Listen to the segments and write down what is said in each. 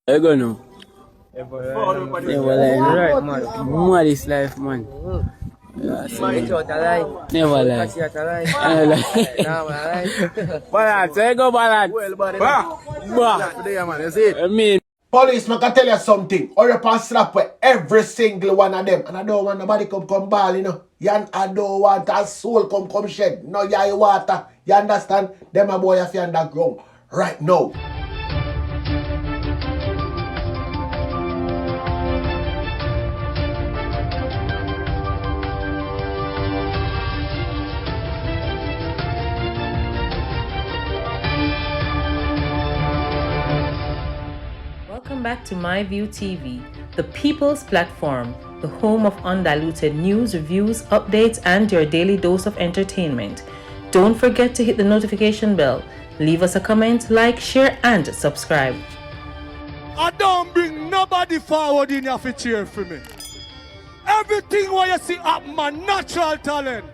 I go now. Never lie. Right, man. More this life, man. Man, it's out alive. Never lie. Catch you out alive. Never lie. Nah, man, alive. Balance, I go balance. Well, buddy. Bah. Man, you see? I mean, Police, I can tell you something. Or you can slap with every single one of them. And I don't want nobody come ball, you know. I don't want a soul come shed. No, you water. You understand? Them a boy if you underground. Right now. Welcome back to MyView TV, the people's platform, the home of undiluted news, reviews, updates, and your daily dose of entertainment. Don't forget to hit the notification bell, leave us a comment, like, share, and subscribe. I don't bring nobody forward in your cheer for me. Everything what you see up my natural talent.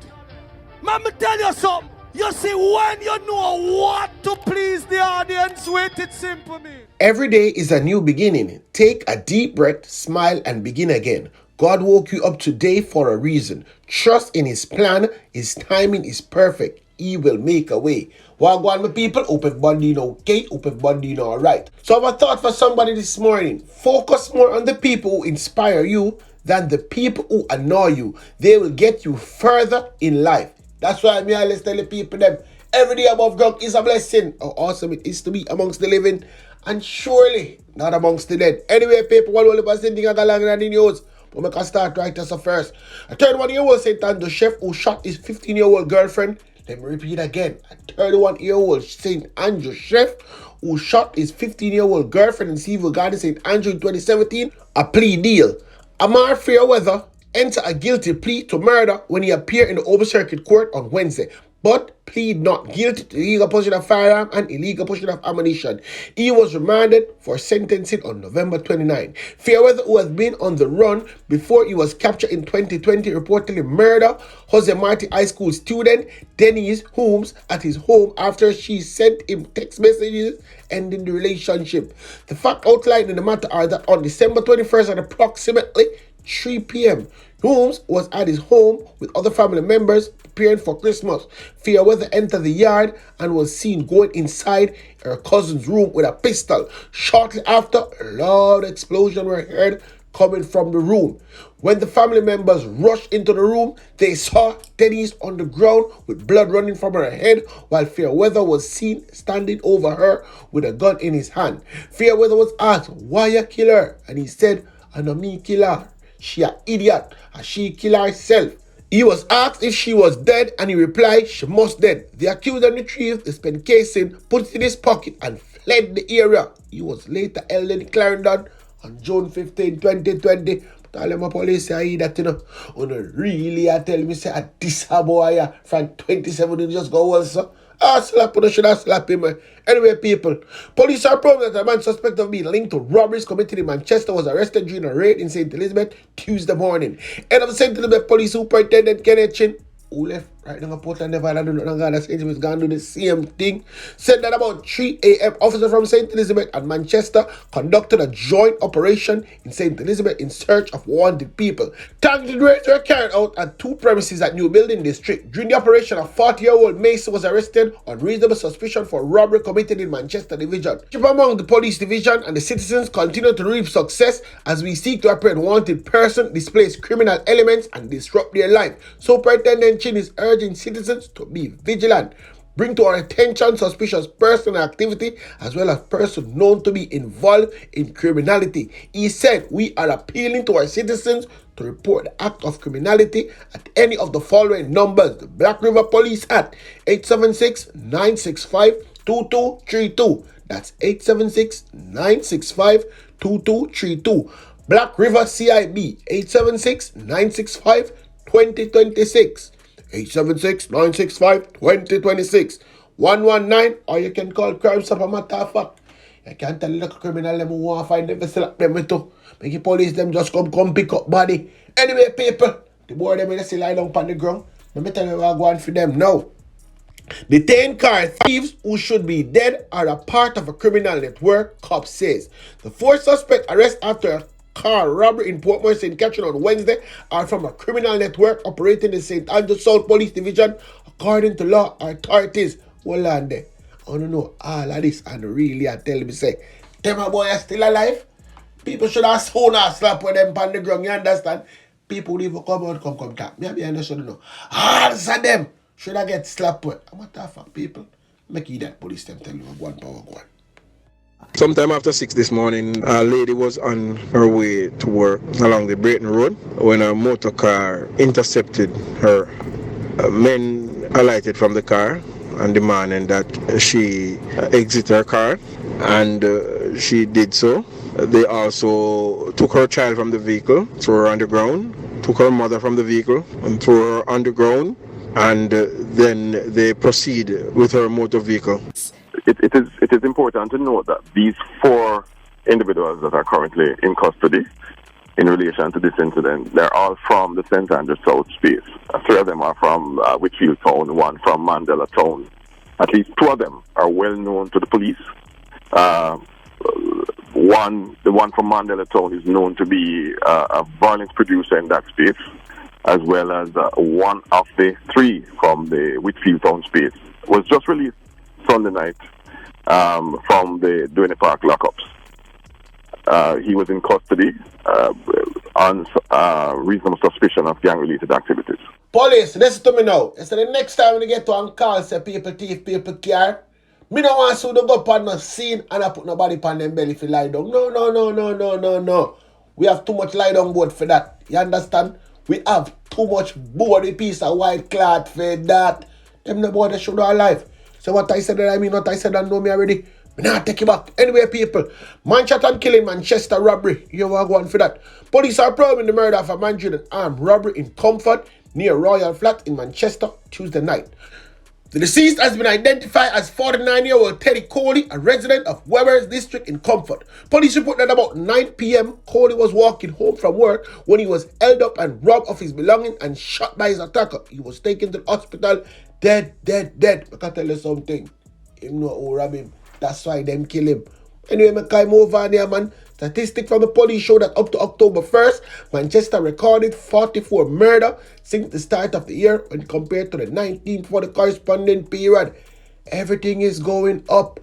Man, me tell you something. You see, when you know what to please the audience with, it's simple, me. Every day is a new beginning. Take a deep breath, smile, and begin again. God woke you up today for a reason. Trust in His plan. His timing is perfect. He will make a way. Wagwan, my people, hope everybody okay, hope everybody alright. So I have a thought for somebody this morning. Focus more on the people who inspire you than the people who annoy you. They will get you further in life. That's why I always tell the people them every day above ground is a blessing. How awesome it is to be amongst the living and surely not amongst the dead. Anyway, people, what will the thing I got longer than the news? But we can start right as a first. A 31-year-old St. Andrew chef who shot his 15-year-old girlfriend. Let me repeat again. A 31-year-old St. Andrew chef who shot his 15-year-old girlfriend in Civil Garden, St. Andrew in 2017. A plea deal. Amar Fairweather entered a guilty plea to murder when he appeared in the Open Circuit Court on Wednesday, but pleaded not guilty to illegal possession of firearm and illegal possession of ammunition. He was remanded for sentencing on November 29. Fairweather, who has been on the run before he was captured in 2020, reportedly murdered Jose Marti High School student Denise Holmes at his home after she sent him text messages ending the relationship. The fact outlined in the matter are that on December 21st at approximately 3 p.m., Holmes was at his home with other family members preparing for Christmas. Fairweather entered the yard and was seen going inside her cousin's room with a pistol. Shortly after, a loud explosion were heard coming from the room. When the family members rushed into the room, they saw Denise on the ground with blood running from her head, while Fairweather was seen standing over her with a gun in his hand. Fairweather was asked, "Why you kill her?" And he said, "I know me kill her. She a idiot, and she kill herself." He was asked if she was dead, and he replied, "She must dead." The accused then retrieved the spent casing, put it in his pocket, and fled the area. He was later held in Clarendon on June 15, 2020. But all my police say that, really, I tell me, say, this boy from 27 just go also. Slap him, should I slap him? Anyway, people, police are proven that a man suspected of being linked to robberies committed in Manchester was arrested during a raid in St. Elizabeth Tuesday morning. Head of St. Elizabeth Police Superintendent Kenneth Chin, who left right now Portland, never do nothing. St. Elizabeth going to do the same thing, said that about 3 a.m. officers from St. Elizabeth and Manchester conducted a joint operation in St. Elizabeth in search of wanted people. Targeted raids were carried out at two premises at New Building District. During the operation, a 40-year-old Mason was arrested on reasonable suspicion for robbery committed in Manchester Division. Among the police division and the citizens continue to reap success as we seek to apprehend wanted person, displace criminal elements, and disrupt their life. Superintendent Chin is urging citizens to be vigilant, bring to our attention suspicious personal activity as well as persons known to be involved in criminality. He said, "We are appealing to our citizens to report the act of criminality at any of the following numbers. The Black River Police at 876-965-2232. That's 876-965-2232. Black River CIB 876-965-2026. 876-965-2026. 119, or you can call Crime Stop, a matter of fact. You can't tell the criminal them who want to find them to select them too. Make the police them just come pick up body. Anyway, people, the boy them still lie down on the ground. Let me tell you what I want for them now. Detain car thieves who should be dead are a part of a criminal network, cops says. The 4 suspects arrested after a car robbery in Portmore, St. Catherine on Wednesday are from a criminal network operating in St. Andrews South Police Division, according to law authorities. Hold on there. I don't know all of this and really I tell me say, them a boy are still alive? People should have soon have slap with them on the ground, you understand? People will even come out, come talk. Maybe I understand know. All of them should I get slapped with? What the fuck, people? Make you that police them tell you one power go on. Sometime after 6 this morning, a lady was on her way to work along the Brayton Road when a motor car intercepted her. Men alighted from the car and demanding that she exit her car, and she did so. They also took her child from the vehicle, threw her on the ground, took her mother from the vehicle and threw her on the ground, and then they proceed with her motor vehicle. It is important to note that these 4 individuals that are currently in custody in relation to this incident, they're all from the St. Andrews South space. 3 of them are from Whitfield Town, 1 from Mandela Town. At least 2 of them are well known to the police. The one from Mandela Town is known to be a violence producer in that space, as well as one of the 3 from the Whitfield Town space was just released Sunday night from the Duane Park lockups. He was in custody on reasonable suspicion of gang-related activities. Police, listen to me now. It's the next time when you get to on call, say people thief, people care. Me don't want to go up on the scene and I put nobody on them belly if you lie down. No. We have too much lie down board for that. You understand? We have too much body piece of white cloth for that. Them the boy that should our life. So what I said that I mean, what I said that know me already. Me not take it back. Anyway, people, Manchester killing, Manchester robbery. You want to go on for that. Police are probing the murder of a man during an armed robbery in Cąught near Royal Flat in Manchester Tuesday night. The deceased has been identified as 49-year-old Tɛddy Coley, a resident of Rơbbɛrs district in Cąught. Police report that about 9 p.m., Coley was walking home from work when he was held up and robbed of his belongings and shot by his attacker. He was taken to the hospital dead. I can tell you something. Him know who rob him. That's why them kill him. Anyway, me come over on here, man. Statistics from the police show that up to October 1st, Manchester recorded 44 murders since the start of the year when compared to the 19th for the corresponding period. Everything is going up.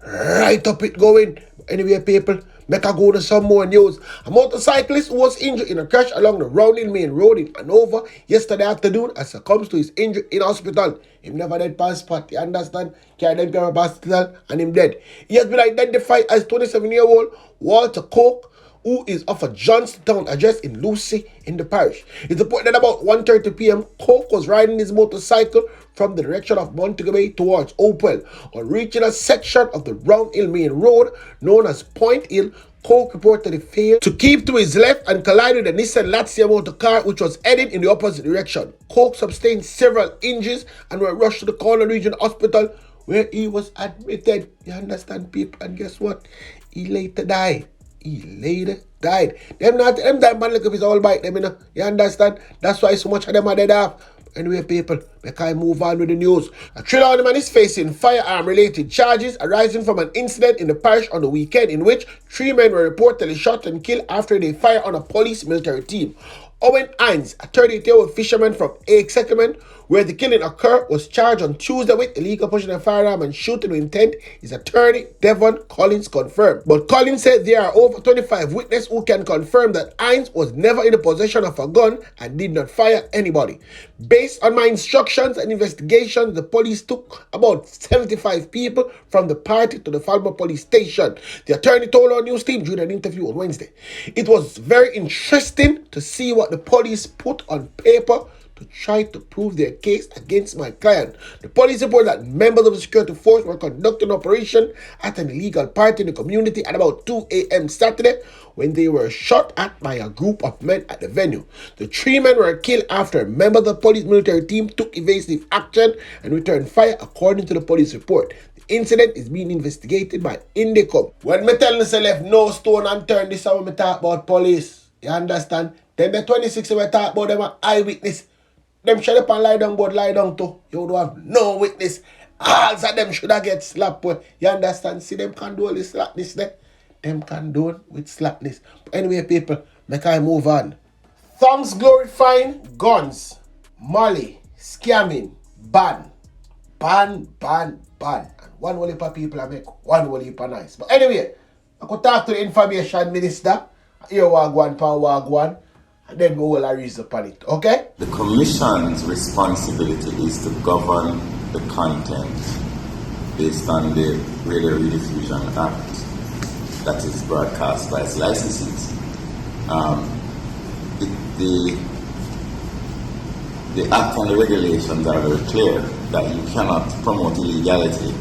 Right up it going. Anyway, people, make I go to some more news. A motorcyclist who was injured in a crash along the Roundhill Main Road in Hanover yesterday afternoon has succumbed to his injury in hospital. Him never dead past spot, you understand? Carried him to the hospital and him dead. He has been identified as 27-year-old Wąlter, who is of a Johnstown address in Lucy in the parish. It's reported that about 1:30 p.m., Cąught was riding his motorcycle from the direction of Montego towards Hopewell. On reaching a section of the Roundhill Main Road known as Point Hill, Cąught reportedly failed to keep to his left and collided with a Nissan Lancia motor car which was heading in the opposite direction. Cąught sustained several injuries and was rushed to the Corner Region Hospital where he was admitted. You understand, people? And guess what? He later died. Them that man look up his whole bike, them, you know. You understand? That's why so much of them are dead off. Anyway, people, we can move on with the news. A Trinidad man is facing firearm-related charges arising from an incident in the parish on the weekend in which 3 men were reportedly shot and killed after they fired on a police military team. Owen Hines, a 38-year-old fisherman from Egg Settlement, where the killing occurred, was charged on Tuesday with illegal possession of firearm and shooting with intent. His attorney, Devon Collins, confirmed. But Collins said there are over 25 witnesses who can confirm that Hines was never in the possession of a gun and did not fire anybody. Based on my instructions and investigations, the police took about 75 people from the party to the Falmouth police station. The attorney told our news team during an interview on Wednesday. It was very interesting to see what the police put on paper to try to prove their case against my client. The police reported that members of the security force were conducting an operation at an illegal party in the community at about 2 a.m. Saturday when they were shot at by a group of men at the venue. The 3 men were killed after a member of the police military team took evasive action and returned fire, according to the police report. The incident is being investigated by Indicom. When me tell you say left no stone unturned, this is how me talk about police. You understand? Then the 26 we talk about them an eyewitness. Them shut up and lie down, but lie down too. You don't have no witness. All of them should have get slapped. Boy. You understand? See them condone with slackness there. Them condone with slackness. But anyway, people, make I move on. Thugs glorifying guns, molly, scamming, ban. And one whole heap of people I make one whole heap of nice. But anyway, I could talk to the information minister. Here wagwan, power wagwan. And then we will raise upon it. Okay? The Commission's responsibility is to govern the content based on the Radio Rediffusion Act that is broadcast by its licensees. The Act and the regulations are very clear that you cannot promote illegality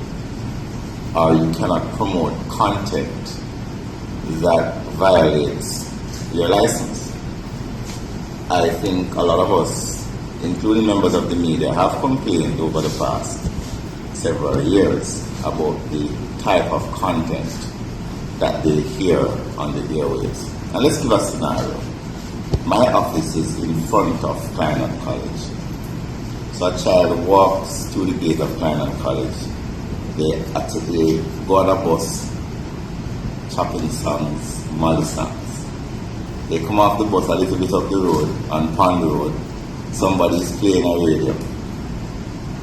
or you cannot promote content that violates your license. I think a lot of us, including members of the media, have complained over the past several years about the type of content that they hear on the airwaves. And let's give a scenario. My office is in front of KıIlɛd College. So a child walks to the gate of KıIlɛd College. They actually go on a bus, chopping songs, Molly songs. They come off the bus a little bit up the road, on Pond Road. Somebody is playing a radio,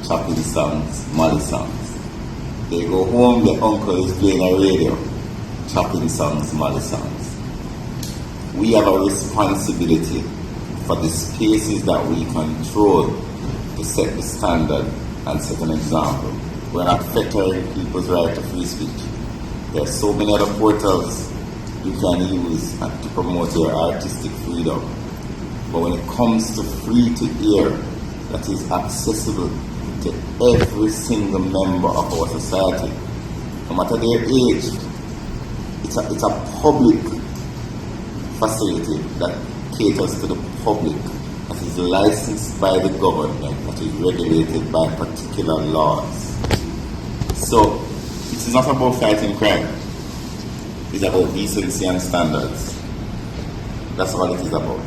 chopping songs, Molly songs. They go home, their uncle is playing a radio, chopping songs, Molly songs. We have a responsibility for the spaces that we control to set the standard and set an example. We're not fettering people's right to free speech. There are so many other portals you can use to promote your artistic freedom. But when it comes to free to air that is accessible to every single member of our society, no matter their age, it's a public facility that caters to the public, that is licensed by the government, that is regulated by particular laws. So it is not about fighting crime. It's about decency and standards. That's what it is about.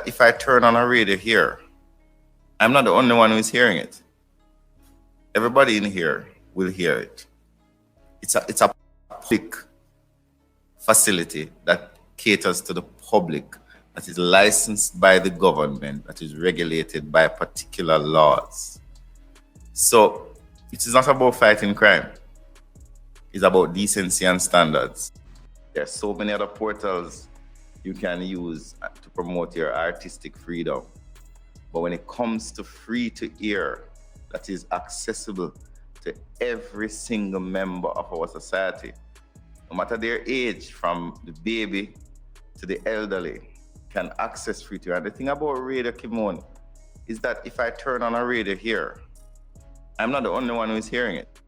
If I turn on a radio here, I'm not the only one who is hearing it. Everybody in here will hear it. It's a public facility that caters to the public, that is licensed by the government, that is regulated by particular laws. So it is not about fighting crime. It's about decency and standards. There are so many other portals you can use to promote your artistic freedom. But when it comes to free to air, that is accessible to every single member of our society, no matter their age, from the baby to the elderly, can access free to air. And the thing about Radio Kimon is that if I turn on a radio here, I'm not the only one who is hearing it.